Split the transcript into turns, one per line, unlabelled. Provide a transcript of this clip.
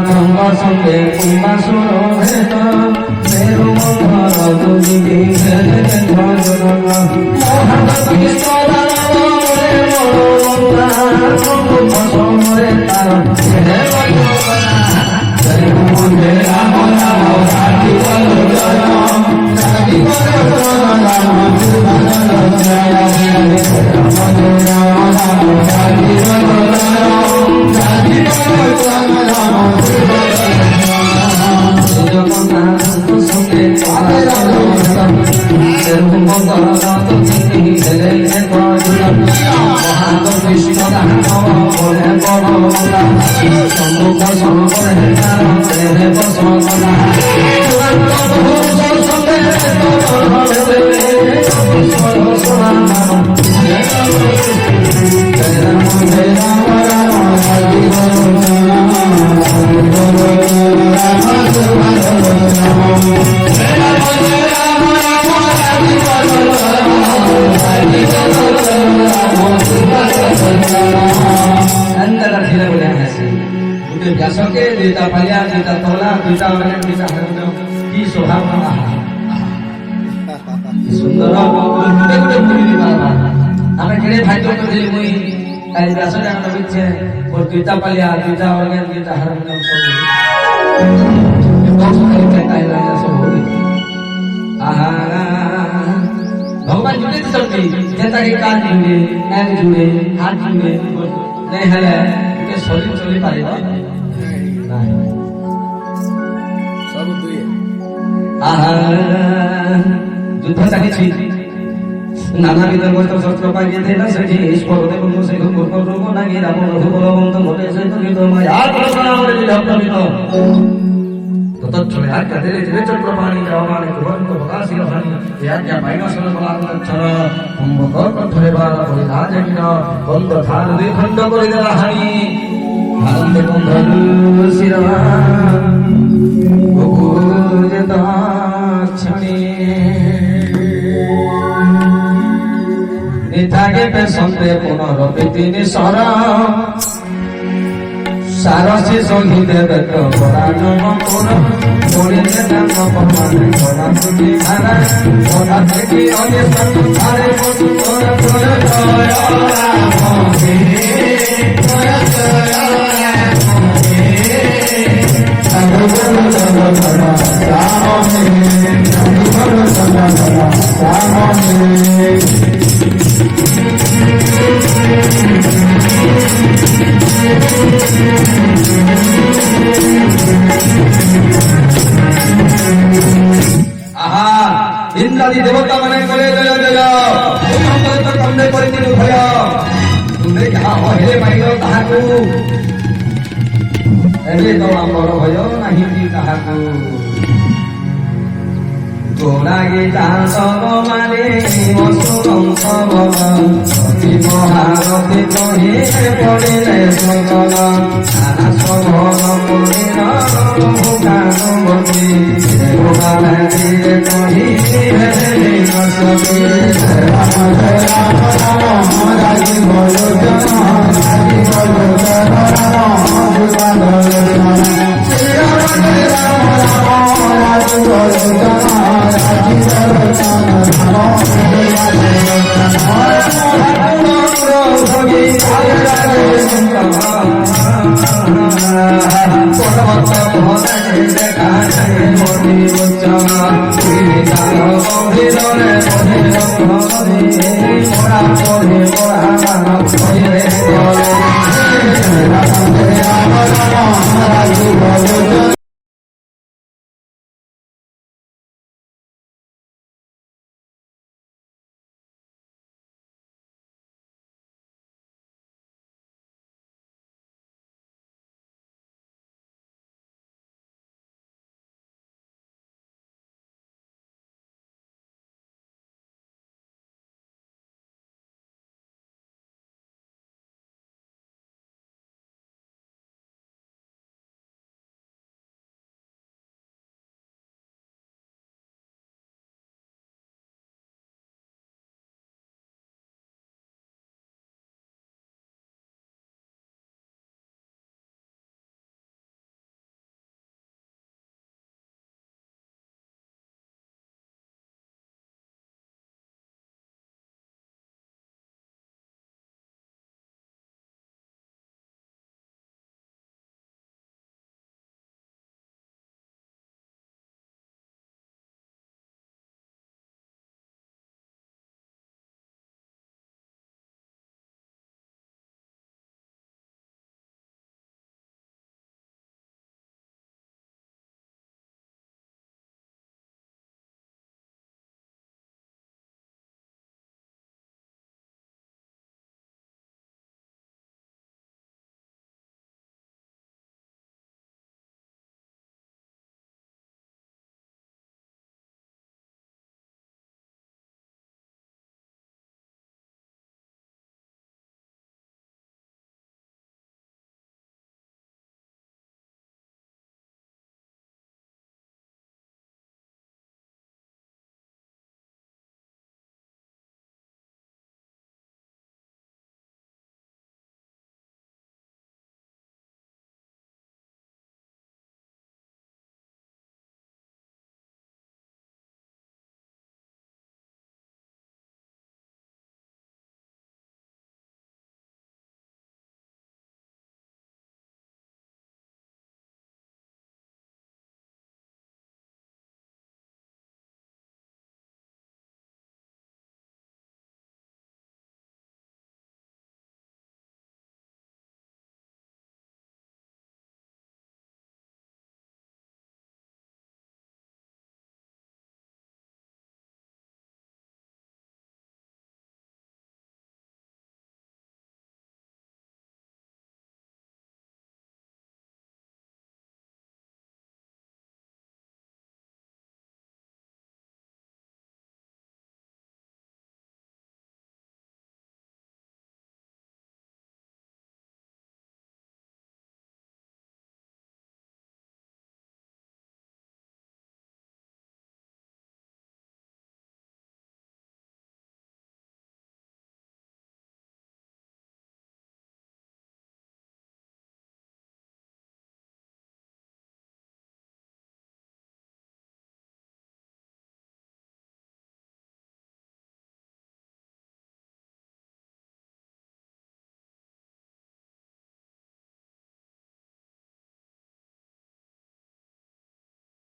গঙ্গা সঙ্গে কুম্বাসুর ভেদ মেরু মন্থর দুদিকে ঘেরে ভজনা মহাবতী সদারে মনোমন্ত্রা প্রভু ফসমরে তার ঘেরে ভজনা জয় মন্দির রাম রাম রাজি বল জয় রাজি বল রাম জয় व्यासके दुईटा पालिया दुईटा तोला दुईटा ऑर्गन दुईटा हारमोनियम की शोभा सुंदर गुटे गुटे बोली बाबा आमे केड़े भाग्य करले मुई काई व्यास जान बिचे और दुईटा पालिया दुईटा ऑर्गन दुईटा हारमोनियम सब बहुत सारे कहताई लाया सब हो आहा भगवान जुड़े चलती जेता के कान जुड़े नाक जुड़े हाथ जुड़े नहीं है के शरीर चली पारे যুদ্ধ চালিয়েছি নানা বিধ শস্ত্র পাইয়ে দিল সেটি ঈশ্বরতে বন্ধু সে রোগ নাগি রাবণ রঘুবলবন্ত ঘটে সে তুলিত মায়া তৎক্ষণে আজ্ঞা দিলে ধীরে চক্রপাণি যাওয়ানে দুরন্ত প্রকাশিল হানি এ আজ্ঞা পাইল সর্বলাক্ষণ কুম্ভকর্ণ ধরে বার করে না জানিন বন্ধ ধার দুই খণ্ড করে দেওয়া হানি আনন্দে কুম্ভলু শিরবা নিথাগে পেশন্তে পুনরপিতি নিঃসর সারসী সঙ্গীতে বেত পরাণ পুর পড়িলে নাম পরমানে পড়া তুলি ধারা পড়া দেখি অনিস্তর ধারে বধু তোর তোর জয় রাম হে জয় জয় রাম হে সাধু বল রাম হে সাধু বল রাম হে ইন্দ্রাদি দেবতা মানে করে জয় জয় কন্দে করে ভয় তুমি যাহা হেলে পাইল তাহাকু ଏବେ ତ ଆମର ଭୟ ନାହିଁ କାହାକୁ ଗୋଲାଗି ଚାଷ ମାନେ ଅସୁରଙ୍କ ବଲ ଅତି ମହାରଥୀ କହି ପଡ଼ିଲେ ସକଲ ଭୋଗାନୁମତି ଭୋଗାନୀରେ କହି